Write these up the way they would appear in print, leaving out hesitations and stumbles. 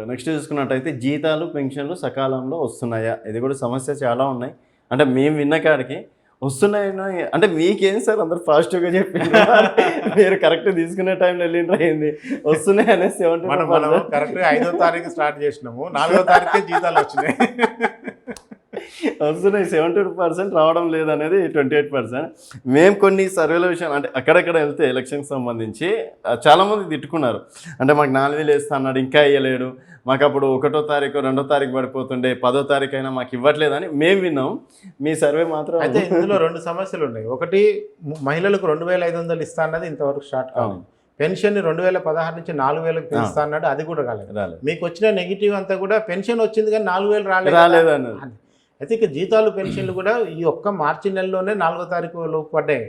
Next చూసుకున్నట్టయితే జీతాలు పెన్షన్లు సకాలంలో వస్తున్నాయా? ఇది కూడా సమస్య చాలా ఉన్నాయి. అంటే మేము విన్న కాడికి వస్తున్నాయని అంటే మీకేం సార్ అందరు పాజిటివ్గా చెప్పిండ్రు, మీరు కరెక్ట్ తీసుకునే టైంలో వెళ్ళిండ్రు అయింది వస్తున్నాయి అనేసి మనం కరెక్ట్గా 5వ తారీఖు స్టార్ట్ చేసినాము, 4వ తారీఖే జీతాలు వచ్చినాయి. వస్తున్నాయి 72% రావడం లేదనేది 28%. మేము కొన్ని సర్వేల విషయం అంటే అక్కడక్కడ వెళ్తే ఎలక్షన్కి సంబంధించి చాలామంది తిట్టుకున్నారు. అంటే మాకు 4,000 వేస్తా అన్నాడు ఇంకా ఇవ్వలేడు, మాకు అప్పుడు 1వ తారీఖు 2వ తారీఖు పడిపోతుండే, 10వ తారీఖు అయినా మాకు ఇవ్వట్లేదని మేము విన్నాం. మీ సర్వే మాత్రం అయితే ఇందులో 2 సమస్యలు ఉన్నాయి. ఒకటి, మహిళలకు 2,500 ఇస్తా అన్నది ఇంతవరకు స్టార్ట్ కాలేదు. పెన్షన్ 2016 నుంచి 4,000 పెంచుతా అన్నాడు, అది కూడా రాలేదు. మీకు వచ్చిన నెగిటివ్ అంతా కూడా పెన్షన్ వచ్చింది కానీ 4,000 రాలేదు అన్నది. అయితే ఇక జీతాలు పెన్షన్లు కూడా ఈ ఒక్క మార్చి నెలలోనే 4వ తారీఖు లోపు పడ్డాయి.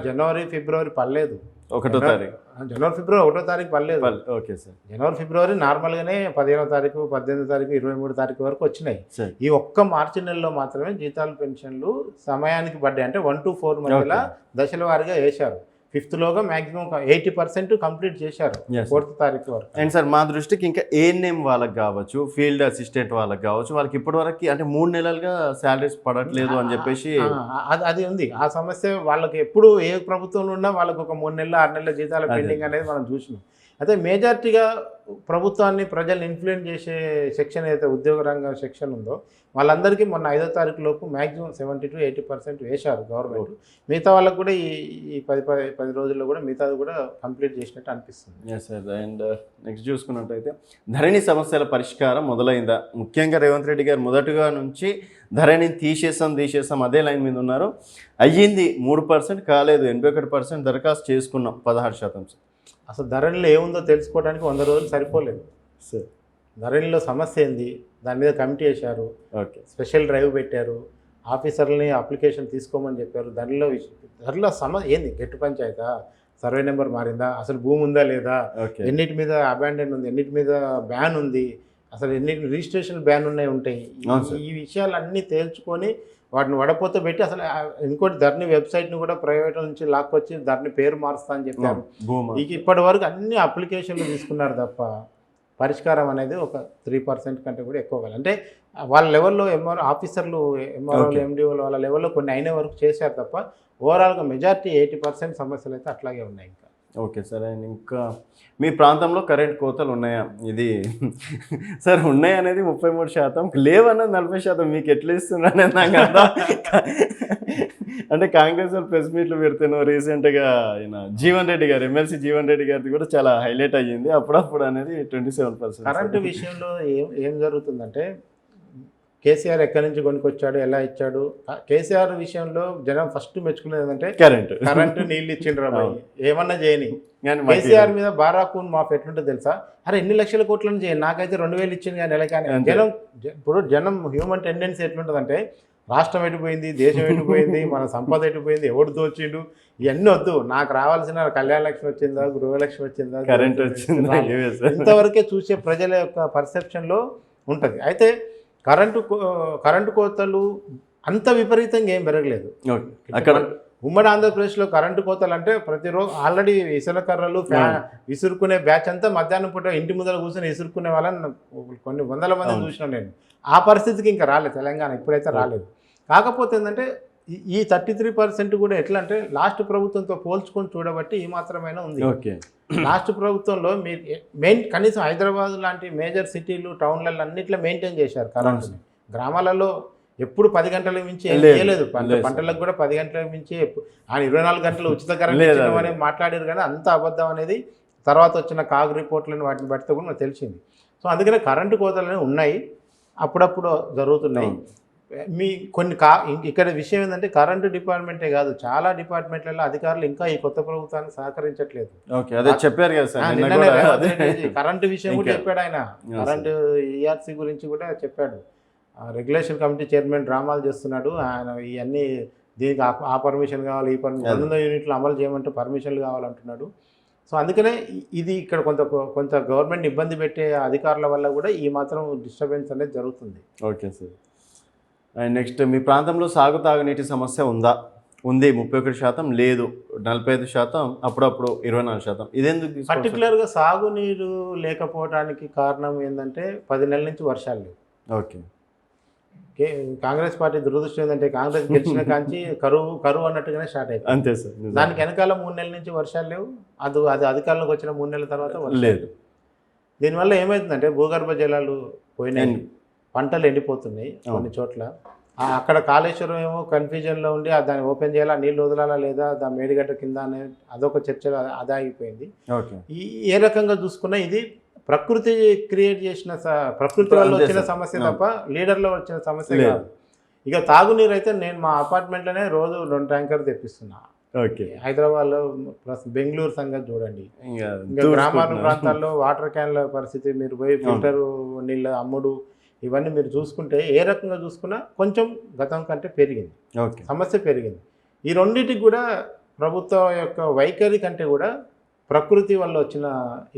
జనవరి ఫిబ్రవరి పడలేదు. 1వ తారీఖు జనవరి ఫిబ్రవరి 1వ తారీఖు పడలేదు. Okay sir. జనవరి ఫిబ్రవరి నార్మల్గానే 15వ తారీఖు 18వ తారీఖు 23వ తారీఖు వరకు వచ్చినాయి. ఈ ఒక్క మార్చి నెలలో మాత్రమే జీతాలు పెన్షన్లు సమయానికి పడ్డాయి. అంటే 1 to 4 మధ్యలో దశల వారీగా వేశారు. 5th లోగా మ్యాక్సిమం 80% కంప్లీట్ చేశారు 4వ తారీఖు వరకు. అండ్ సార్ మా దృష్టికి ఇంకా ఏఎన్ఎం వాళ్ళకి కావచ్చు, ఫీల్డ్ అసిస్టెంట్ వాళ్ళకి కావచ్చు, వాళ్ళకి ఇప్పటివరకు అంటే 3 నెలలుగా శాలరీస్ పడట్లేదు అని చెప్పేసి అది ఉంది. ఆ సమస్య వాళ్ళకి ఎప్పుడు ఏ ప్రభుత్వంలో ఉన్నా వాళ్ళకి ఒక 3 నెలలు 6 నెలల జీతాల పెండింగ్ అనేది మనం చూసినాం. అయితే మేజారిటీగా ప్రభుత్వాన్ని ప్రజల్ని ఇన్ఫ్లుయెన్స్ చేసే సెక్షన్ ఏదైతే ఉద్యోగ రంగ సెక్షన్ ఉందో వాళ్ళందరికీ మొన్న 5వ తారీఖు లోపు మ్యాక్సిమం 70 to 80% వేశారు గవర్నమెంట్. మిగతా వాళ్ళకు కూడా ఈ 10 రోజుల్లో కూడా మిగతాది కూడా కంప్లీట్ చేసినట్టు అనిపిస్తుంది. Yes sir. అండ్ నెక్స్ట్ చూసుకున్నట్టయితే ధరణి సమస్యల పరిష్కారం మొదలైందా? ముఖ్యంగా రేవంత్ రెడ్డి గారు మొదటగా నుంచి ధరణి తీసేసాం అదే లైన్ మీద ఉన్నారు. అయ్యింది 3%, కాలేదు 81%, దరఖాస్తు చేసుకున్నాం 16%. అసలు ధరణిలో ఏముందో తెలుసుకోవడానికి 100 రోజులు సరిపోలేదు సార్. ధరణిలో సమస్య ఏంది, దాని మీద కమిటీ వేశారు, స్పెషల్ డ్రైవ్ పెట్టారు, ఆఫీసర్లని అప్లికేషన్ తీసుకోమని చెప్పారు. ధరలో సమస్య ఏంది, గెట్టు పంచాయతా, సర్వే నెంబర్ మారిందా, అసలు భూమి ఉందా లేదా, ఎన్నిటి మీద అబాండన్ ఉంది, ఎన్నిటి మీద బ్యాన్ ఉంది, అసలు ఎన్నిటి రిజిస్ట్రేషన్ బ్యాన్ ఉంటాయి. ఈ విషయాలన్నీ తేల్చుకొని వాటిని వడపోత పెట్టి అసలు ఇంకోటి ధరణి వెబ్సైట్ని కూడా ప్రైవేట్ నుంచి లాక్కొచ్చి ధరణి పేరు మారుస్తా అని చెప్పారు. ఇప్పటి వరకు అన్ని అప్లికేషన్లు తీసుకున్నారు తప్ప పరిష్కారం అనేది ఒక 3% కంటే కూడా ఎక్కువ కాదు. అంటే వాళ్ళ లెవెల్లో ఎంఆర్ఓ ఆఫీసర్లు, ఎంఆర్ఓలు, ఎండిఓలు వాళ్ళ లెవెల్లో కొన్ని అయిన వరకు చేశారు తప్ప ఓవరాల్గా మెజారిటీ 80% సమస్యలు అయితే అట్లాగే ఉన్నాయి. ఇంకా ఓకే సార్. అండ్ ఇంకా మీ ప్రాంతంలో కరెంట్ కోతలు ఉన్నాయా? ఇది సార్ ఉన్నాయి అనేది 33%, లేవన్నది 40%. మీకు ఎట్లా ఇస్తున్నారు అనేది నాకు అర్థం. అంటే కాంగ్రెస్ వాళ్ళు ప్రెస్ మీట్లు పెడుతున్నాం రీసెంట్గా ఆయన జీవన్ రెడ్డి గారు, ఎమ్మెల్సీ జీవన్ రెడ్డి గారిది కూడా చాలా హైలైట్ అయ్యింది. అప్పుడప్పుడు అనేది 27%. కరెంటు విషయంలో ఏం జరుగుతుందంటే కేసీఆర్ ఎక్కడి నుంచి కొనుక్కొచ్చాడు, ఎలా ఇచ్చాడు. కేసీఆర్ విషయంలో జనం ఫస్ట్ మెచ్చుకునేది అంటే కరెంటు నీళ్ళు ఇచ్చిండ్రు అబ్బాయి, ఏమన్నా చేయని. కేసీఆర్ మీద బారాకూన్ మాఫ్ ఎట్లుంటే తెలుసా, అరే ఎన్ని లక్షల కోట్లను చేయని, నాకైతే 2,000 ఇచ్చింది కానీ నెలకానే. జనం హ్యూమన్ టెండెన్సీ ఎట్లుంటుందంటే రాష్ట్రం ఎటుపోయింది, దేశం ఎటుపోయింది, మన సంపద ఎటుపోయింది, ఎవడు దోచిండు, ఇవన్నీ వద్దు, నాకు రావాల్సిన కళ్యాణ లక్ష్మి వచ్చిందా, గృహలక్ష్మి వచ్చిందా, కరెంట్ వచ్చిందా, ఇంతవరకే చూసే ప్రజల యొక్క పర్సెప్షన్లో ఉంటుంది. అయితే కరెంటు కోతలు అంత విపరీతంగా ఏం పెరగలేదు అక్కడ. ఉమ్మడి ఆంధ్రప్రదేశ్లో కరెంటు కోతలు అంటే ప్రతిరోజు ఆల్రెడీ ఇసుకర్రలు విసురుకునే బ్యాచ్ అంతా మధ్యాహ్నం పూట ఇంటి ముందర కూర్చొని విసురుకునే వాళ్ళని కొన్ని 100 మంది చూసినాను నేను. ఆ పరిస్థితికి ఇంకా రాలేదు తెలంగాణ, ఇప్పుడైతే రాలేదు. కాకపోతే ఏంటంటే ఈ 33% కూడా ఎట్లా అంటే లాస్ట్ ప్రభుత్వంతో పోల్చుకొని చూడబట్టి ఈ మాత్రమైనా ఉంది. లాస్ట్ ప్రభుత్వంలో మీరు కనీసం హైదరాబాద్ లాంటి మేజర్ సిటీలు, టౌన్లలో అన్నిట్లో మెయింటైన్ చేశారు కరెంటుని. గ్రామాలలో ఎప్పుడు 10 గంటలకు మించి ఏం చేయలేదు. పంటలకు కూడా 10 గంటలకు మించి ఆయన 24 గంటలు ఉచిత కరెంట్ ఇవ్వమని మాట్లాడారు. కానీ అంత అబద్ధం అనేది తర్వాత వచ్చిన కాగ్ రిపోర్ట్లను వాటిని బట్టి కూడా మనకు తెలిసింది. సో అందుకనే కరెంటు కోతలు ఉన్నాయి, అప్పుడప్పుడు జరుగుతున్నాయి. మీ కొన్ని ఇక్కడ విషయం ఏంటంటే కరెంటు డిపార్ట్మెంటే కాదు, చాలా డిపార్ట్మెంట్లలో అధికారులు ఇంకా ఈ కొత్త ప్రభుత్వాన్ని సహకరించట్లేదు. చెప్పారు కదా సార్, కరెంటు విషయం కూడా చెప్పాడు ఆయన. కరెంటు ఈఆర్సీ గురించి కూడా చెప్పాడు. రెగ్యులేషన్ కమిటీ చైర్మన్ డ్రామాలు చేస్తున్నాడు ఆయన. ఇవన్నీ దీనికి ఆ పర్మిషన్ కావాలి, ఈ పర్మిషన్ 100 యూనిట్లు అమలు చేయమంటే పర్మిషన్లు కావాలంటున్నాడు. సో అందుకనే ఇది ఇక్కడ కొంత గవర్నమెంట్ ఇబ్బంది పెట్టే అధికారుల వల్ల కూడా ఈ మాత్రం డిస్టర్బెన్స్ అనేది జరుగుతుంది. Okay sir. అండ్ నెక్స్ట్ మీ ప్రాంతంలో తాగునీటి సమస్య ఉందా? ఉంది 31% లేదు 45%, అప్పుడప్పుడు 24%. ఇదెందుకు తీసుకోవాలి? పర్టికులర్గా సాగునీరు లేకపోవడానికి కారణం ఏంటంటే 10 నెలల నుంచి వర్షాలు లేవు. ఓకే. కాంగ్రెస్ పార్టీ దురదృష్టం ఏంటంటే కాంగ్రెస్ గెలిచిన కాంచి కరువు అన్నట్టుగానే స్టార్ట్ అయిపోయింది. అంతే సార్. దానికి వెనకాల 3 నెలల నుంచి వర్షాలు లేవు. అది అధికారంలోకి వచ్చిన 3 నెలల తర్వాత వర్షాలు లేదు. దీనివల్ల ఏమవుతుందంటే భూగర్భ జలాలు పోయినాయి, పంటలు ఎండిపోతున్నాయి కొన్ని చోట్ల. అక్కడ కాళేశ్వరం ఏమో కన్ఫ్యూజన్లో ఉండి దాన్ని ఓపెన్ చేయాలా, నీళ్ళు వదలాలా లేదా, దాని మేడిగడ్డ కింద అనే అదొక చర్చ ఆగిపోయింది. ఓకే. ఏ రకంగా చూసుకున్నా ఇది ప్రకృతి క్రియేట్ చేసిన ప్రకృతి వల్ల వచ్చిన సమస్య తప్ప లీడర్లో వచ్చిన సమస్య కాదు. ఇక తాగునీరు అయితే నేను మా అపార్ట్మెంట్లోనే రోజు 2 ట్యాంకర్ తెప్పిస్తున్నా. ఓకే. హైదరాబాద్లో ప్లస్ బెంగళూరు సంగతి చూడండి. ఇంకా గ్రామాల ప్రాంతాల్లో వాటర్ క్యాన్ల పరిస్థితి, మీరు పోయి ఫిల్టర్ నీళ్ళ అమ్ముడు, ఇవన్నీ మీరు చూసుకుంటే ఏ రకంగా చూసుకున్నా కొంచెం గతం కంటే పెరిగింది, సమస్య పెరిగింది. ఈ రెండింటికి కూడా ప్రభుత్వం యొక్క వైఖరి కంటే కూడా ప్రకృతి వల్ల వచ్చిన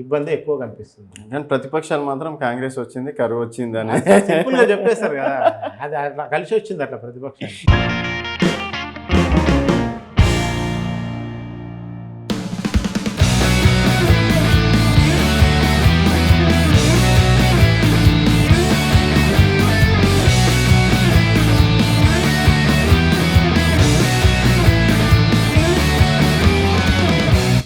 ఇబ్బంది ఎక్కువ కనిపిస్తుంది. కానీ ప్రతిపక్షాలు మాత్రం కాంగ్రెస్ వచ్చింది, కరువు వచ్చింది అని సింపుల్గా చెప్పేస్తారు కదా, అది అట్లా కలిసి వచ్చింది అట్లా ప్రతిపక్షాలు.